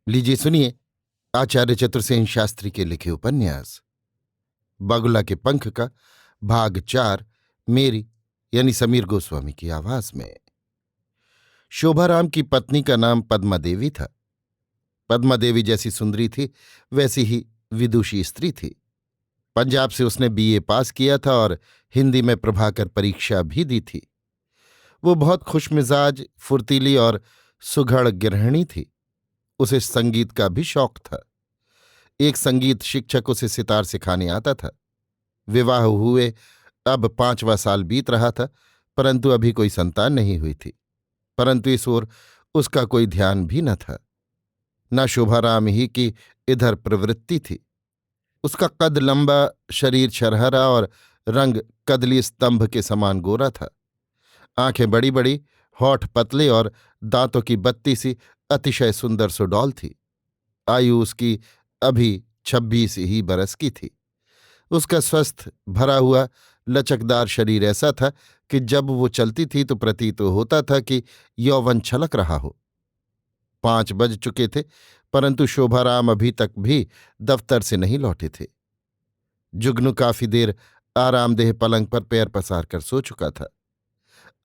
लीजिए सुनिए आचार्य चतुर्सेन शास्त्री के लिखे उपन्यास बगुला के पंख का भाग 4 मेरी यानी समीर गोस्वामी की आवाज में। शोभाराम की पत्नी का नाम पद्मा देवी था। पद्मा देवी जैसी सुंदरी थी वैसी ही विदुषी स्त्री थी। पंजाब से उसने बीए पास किया था और हिंदी में प्रभाकर परीक्षा भी दी थी। वो बहुत खुशमिजाज, फुर्तीली और सुघड़ गृहिणी थी। उसे संगीत का भी शौक था। एक संगीत शिक्षक उसे सितार सिखाने आता था। विवाह हुए अब 5वां साल बीत रहा था, परंतु अभी कोई संतान नहीं हुई थी। परंतु इस ओर उसका कोई ध्यान भी न था। न शोभाराम ही की इधर प्रवृत्ति थी। उसका कद लंबा, शरीर छरहरा और रंग कदली स्तंभ के समान गोरा था। आंखें बड़ी बड़ी, होठ पतले और दांतों की बत्ती सी अतिशय सुंदर सुडौल थी। आयु उसकी अभी 26 ही बरस की थी। उसका स्वस्थ भरा हुआ लचकदार शरीर ऐसा था कि जब वो चलती थी तो प्रतीत होता था कि यौवन छलक रहा हो। 5 बज चुके थे, परंतु शोभाराम अभी तक भी दफ्तर से नहीं लौटे थे। जुगनू काफी देर आरामदेह पलंग पर पैर पसार कर सो चुका था।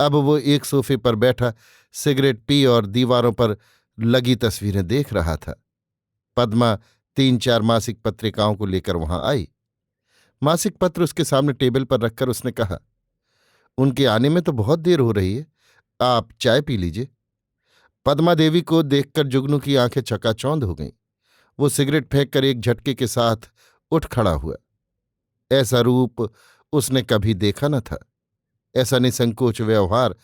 अब वो एक सोफे पर बैठा सिगरेट पी और दीवारों पर लगी तस्वीरें देख रहा था। पद्मा 3-4 मासिक पत्रिकाओं को लेकर वहां आई। मासिक पत्र उसके सामने टेबल पर रखकर उसने कहा, उनके आने में तो बहुत देर हो रही है, आप चाय पी लीजिए। पद्मा देवी को देखकर जुगनू की आंखें चकाचौंध हो गईं। वो सिगरेट फेंककर एक झटके के साथ उठ खड़ा हुआ। ऐसा रूप उसने कभी देखा न था। ऐसा निसंकोच व्यवहार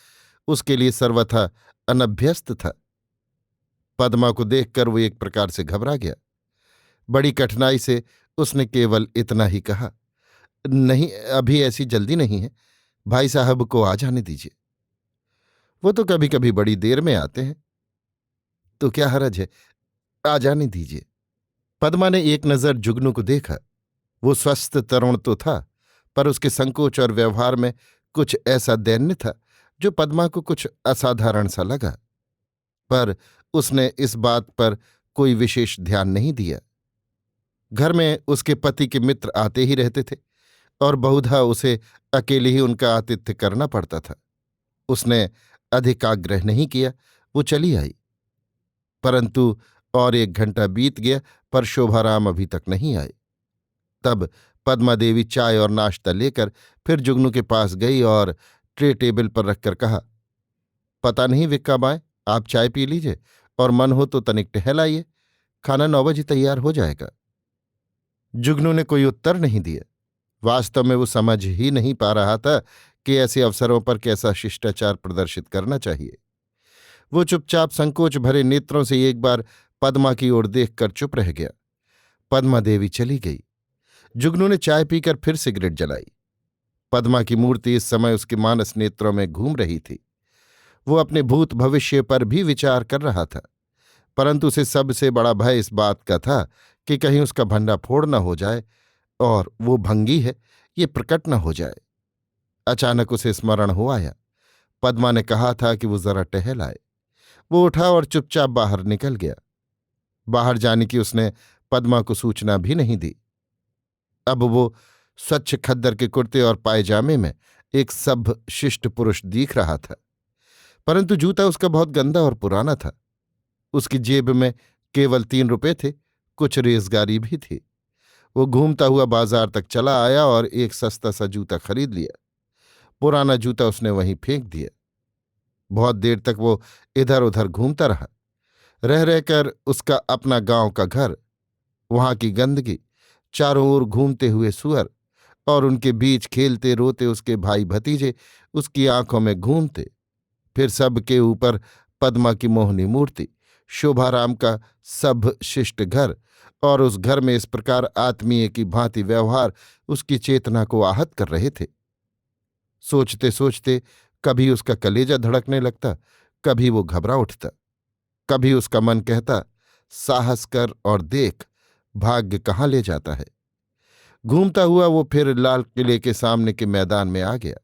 उसके लिए सर्वथा अनभ्यस्त था। पद्मा को देखकर वो एक प्रकार से घबरा गया। बड़ी कठिनाई से उसने केवल इतना ही कहा, नहीं, अभी ऐसी जल्दी नहीं है, भाई साहब को आ जाने दीजिए। वो तो कभी कभी बड़ी देर में आते हैं, तो क्या हरज है, आ जाने दीजिए। पद्मा ने एक नज़र जुगनू को देखा। वो स्वस्थ तरुण तो था, पर उसके संकोच और व्यवहार में कुछ ऐसा दैन्य था जो पद्मा को कुछ असाधारण सा लगा। पर उसने इस बात पर कोई विशेष ध्यान नहीं दिया। घर में उसके पति के मित्र आते ही रहते थे और बहुधा उसे अकेले ही उनका आतिथ्य करना पड़ता था। उसने अधिक आग्रह नहीं किया, वो चली आई। परंतु और 1 घंटा बीत गया, पर शोभाराम अभी तक नहीं आए। तब पद्मा देवी चाय और नाश्ता लेकर फिर जुगनू के पास गई और ट्रे टेबल पर रखकर कहा, पता नहीं विक्का बाएं, आप चाय पी लीजिए और मन हो तो तनिक टहल आइए, खाना 9 बजे तैयार हो जाएगा। जुगनू ने कोई उत्तर नहीं दिया। वास्तव में वो समझ ही नहीं पा रहा था कि ऐसे अवसरों पर कैसा शिष्टाचार प्रदर्शित करना चाहिए। वो चुपचाप संकोच भरे नेत्रों से एक बार पद्मा की ओर देखकर चुप रह गया। पद्मा देवी चली गई। जुगनू ने चाय पीकर फिर सिगरेट जलाई। पद्मा की मूर्ति इस समय उसके मानस नेत्रों में घूम रही थी। वो अपने भूत भविष्य पर भी विचार कर रहा था, परंतु उसे सबसे बड़ा भय इस बात का था कि कहीं उसका भंडाफोड़ न हो जाए और वो भंगी है ये प्रकट न हो जाए। अचानक उसे स्मरण हो आया, पद्मा ने कहा था कि वो जरा टहल आए। वो उठा और चुपचाप बाहर निकल गया। बाहर जाने की उसने पद्मा को सूचना भी नहीं दी। अब वो स्वच्छ खद्दर के कुर्ते और पायजामे में एक सभ्य शिष्ट पुरुष दिख रहा था, परंतु जूता उसका बहुत गंदा और पुराना था। उसकी जेब में केवल 3 रुपए थे, कुछ रेजगारी भी थी। वो घूमता हुआ बाजार तक चला आया और एक सस्ता सा जूता खरीद लिया। पुराना जूता उसने वहीं फेंक दिया। बहुत देर तक वो इधर उधर घूमता रहा। रह रहकर उसका अपना गांव का घर, वहां की गंदगी, चारों ओर घूमते हुए सुअर और उनके बीच खेलते रोते उसके भाई भतीजे उसकी आंखों में घूमते, फिर सबके ऊपर पद्मा की मोहनी मूर्ति, शोभाराम का सभ्य शिष्ट घर, और उस घर में इस प्रकार आत्मीय की भांति व्यवहार उसकी चेतना को आहत कर रहे थे। सोचते सोचते कभी उसका कलेजा धड़कने लगता, कभी वो घबरा उठता। कभी उसका मन कहता, साहस कर और देख, भाग्य कहाँ ले जाता है। घूमता हुआ वो फिर लाल किले के सामने के मैदान में आ गया।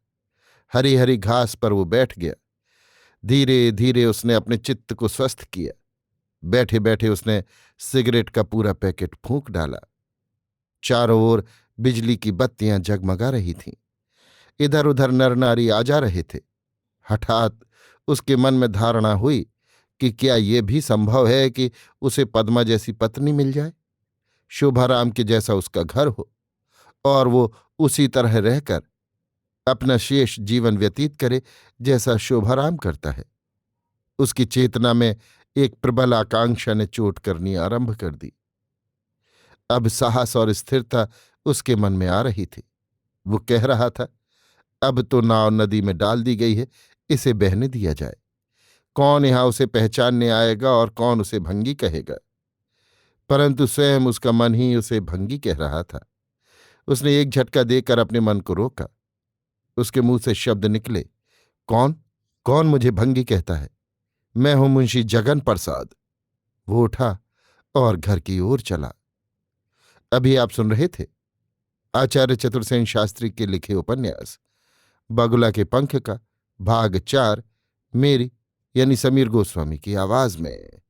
हरी हरी घास पर वो बैठ गया। धीरे धीरे उसने अपने चित्त को स्वस्थ किया। बैठे बैठे उसने सिगरेट का पूरा पैकेट फूंक डाला। चारों ओर बिजली की बत्तियां जगमगा रही थीं। इधर उधर नर नारी आ जा रहे थे। हठात उसके मन में धारणा हुई कि क्या ये भी संभव है कि उसे पद्मा जैसी पत्नी मिल जाए, शोभाराम के जैसा उसका घर हो, और वो उसी तरह रहकर अपना शेष जीवन व्यतीत करे जैसा शोभाराम करता है। उसकी चेतना में एक प्रबल आकांक्षा ने चोट करनी आरंभ कर दी। अब साहस और स्थिरता उसके मन में आ रही थी। वो कह रहा था, अब तो नाव नदी में डाल दी गई है, इसे बहने दिया जाए। कौन यहां उसे पहचानने आएगा और कौन उसे भंगी कहेगा। परंतु स्वयं उसका मन ही उसे भंगी कह रहा था। उसने एक झटका देकर अपने मन को रोका। उसके मुंह से शब्द निकले, कौन कौन मुझे भंगी कहता है? मैं हूं मुंशी जगन प्रसाद। वो उठा और घर की ओर चला। अभी आप सुन रहे थे आचार्य चतुर्सेन शास्त्री के लिखे उपन्यास बगुला के पंख का भाग 4, मेरी यानी समीर गोस्वामी की आवाज में।